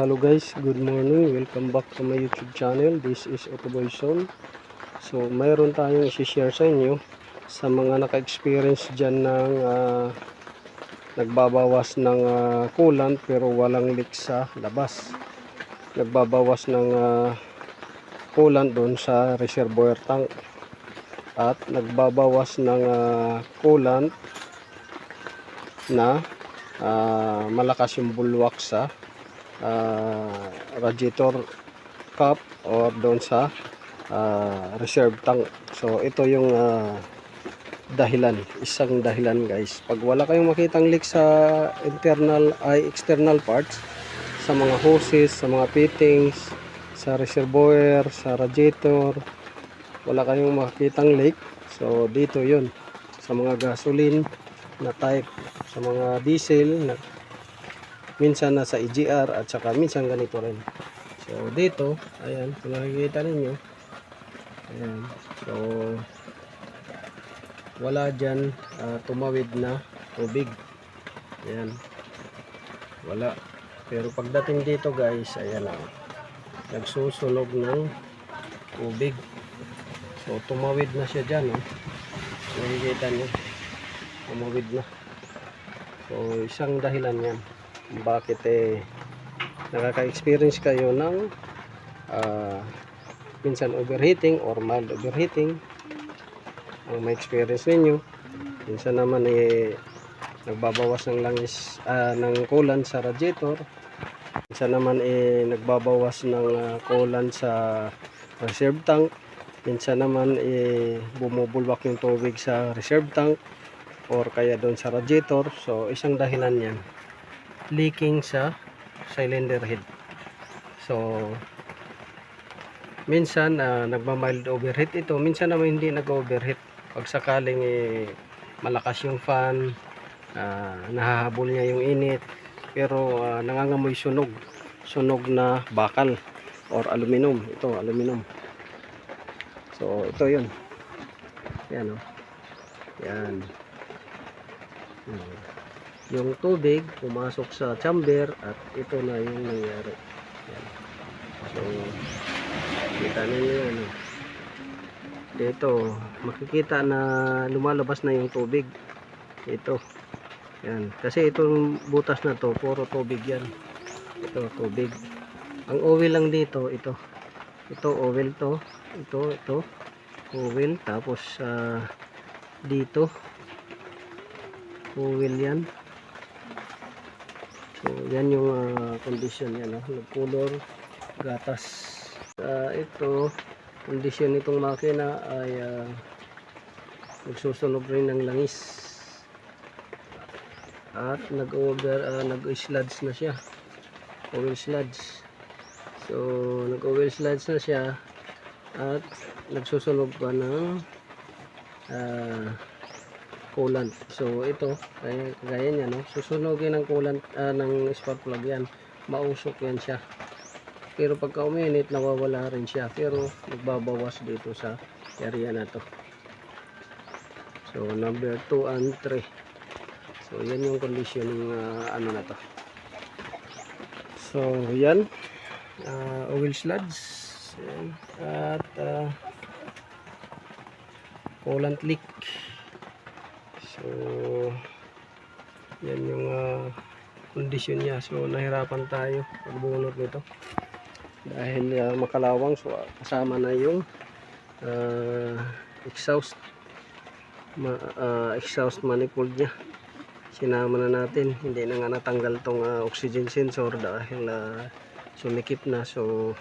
Hello guys, good morning. Welcome back to my YouTube channel. This is Otoboy Zone. So mayroon tayong i-share sa inyo sa mga naka-experience dyan ng nagbabawas ng coolant pero walang leak sa labas. Nagbabawas ng coolant doon sa reservoir tank at nagbabawas ng coolant na malakas yung bulwak sa radiator cap or doon sa reserve tank. So ito yung dahilan, isang dahilan guys. Pag wala kayong makitang leak sa external parts, sa mga hoses, sa mga fittings, sa reservoir, sa radiator, wala kayong makitang leak, so dito yun sa mga gasoline na type, sa mga diesel na minsan nasa EGR at saka minsan ganito rin. So dito, ayan, kung nakikita ninyo, ayan, so wala dyan tumawid na tubig, ayan, wala. Pero pagdating dito guys, ayan lang, nagsusunog ng tubig. So tumawid na siya dyan, nakikita nyo, tumawid na. So isang dahilan yan bakit nakaka-experience kayo ng minsan overheating or mild overheating ang may experience ninyo. Minsan naman nagbabawas ng langis ng coolant sa radiator. Minsan naman nagbabawas ng coolant sa reserve tank. Minsan naman bumubulwak yung tubig sa reserve tank or kaya doon sa radiator. So isang dahilan yan, leaking sa cylinder head. So minsan nagma-mild overheat ito, minsan naman hindi nag-overheat. Pag sakaling malakas yung fan, nahahabol niya yung init, pero nangangamoy sunog na bakal or aluminum. Ito aluminum. So ito yun, yan yan. Yung tubig pumasok sa chamber at ito na yung nangyari. Yan. So kita ninyo yan, dito makikita na lumalabas na yung tubig ito, yan, kasi itong butas na to puro tubig yan. Ito tubig, ang oil lang dito, ito oil to, ito oil, tapos dito oil yan. So yan yung condition yan, nagkulor gatas. Ito condition nitong makina ay nagsusunog rin ng langis at nag-sludge na siya, oil sludge. So nag-oil sludge na siya at nagsusunog pa ng coolant. So ito gaya niya, susunogin ng coolant ng spark plug yan, mausok yan siya. Pero pagka uminit nawawala rin siya, pero nagbabawas dito sa area na to. So number 2 and 3. So yan yung condition ng na to. So yan, oil sludge at coolant leak. So yan yung condition niya. So nahirapan tayo pagbunot nito dahil makalawang. So kasama na yung exhaust manifold nya, sinama na natin. Hindi na nga natanggal tong oxygen sensor dahil sumikip na. So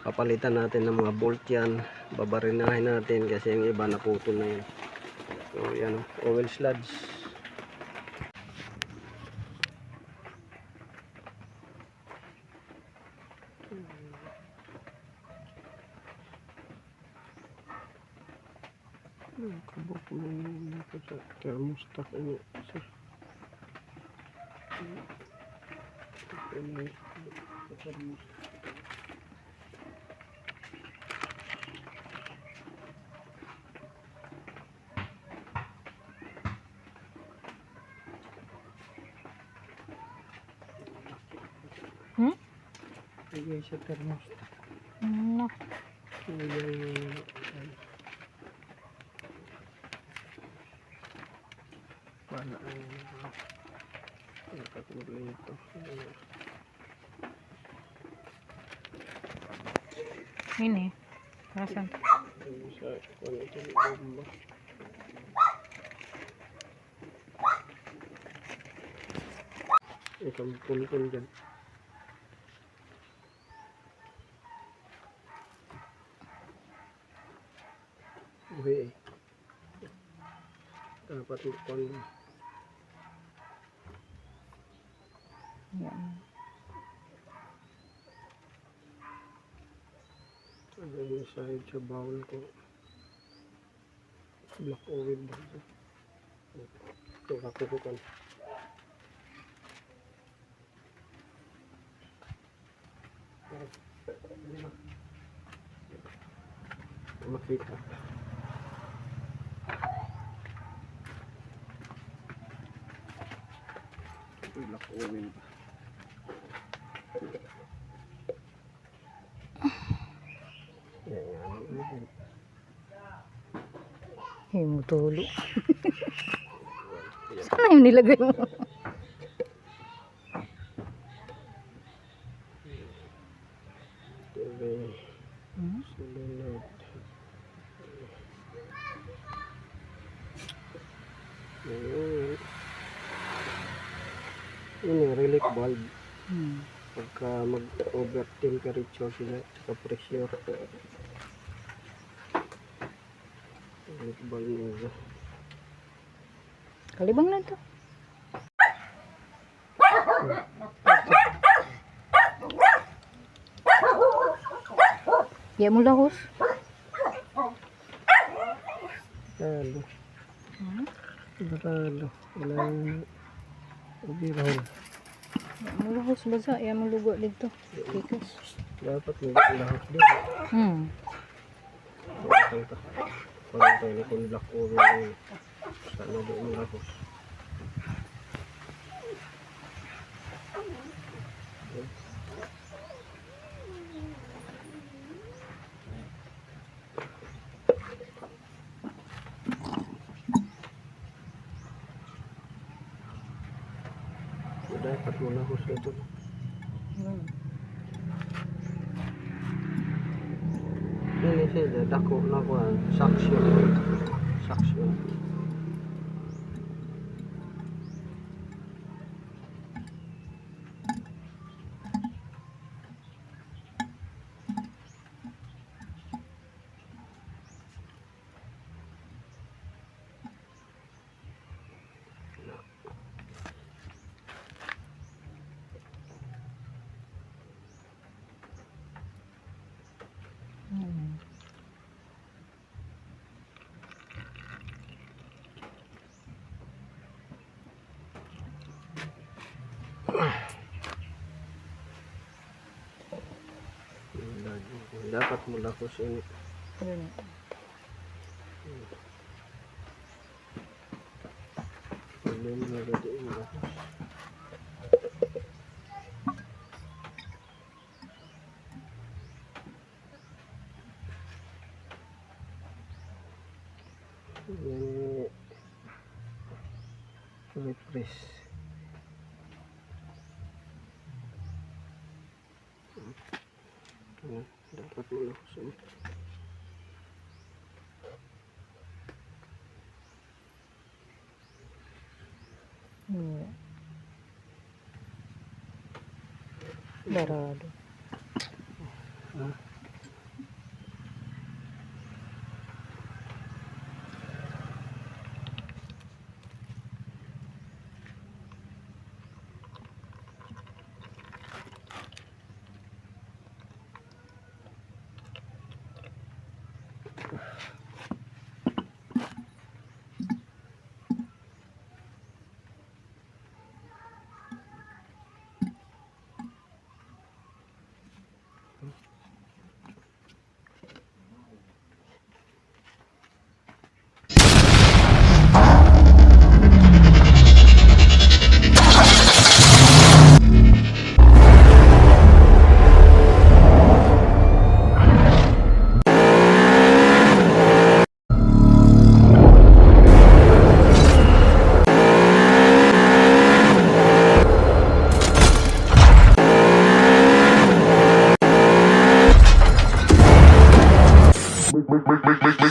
papalitan natin ng mga bolt yan, babarinahin natin kasi yung iba naputol na yun. So yan, oil sludge. Kabok na yun ito sa thermostat. Ano sa thermostat. Bigay sa thermostat. No. Yung wala ang nakatulog ito. Ini. Asan? Sa kung ito ni bomba. Ikaw pun dyan. Uwi eh. Dapat ikon. Yan. Ano yung side sa bowl ko. Black oil ba ito? Ito kakukukan. Makita. Black oil ba? Yan. Mo tulo. Sana yung nilagay mo. Sunod. Ini relic bulb. Pagka mag-over temperature sila, saka pressure. Relic bulb nila. Kalibang lang to. Ya mo lahos. Talo. Talo. Walang ubirahon. Ya mo lahos basa. Ya mo lugo dito. Tikas. Dapat hindi lahos din. Parang tayo na kung black oil yun. Sana di mo lahos. Dapat mo lahos ito. Ini siya, dako na ko ang suction. Suction. Dapat mo lahos ini. Problem na gadi mo lahos. Ini refresh. Dapat mo lahos ini. Barado. make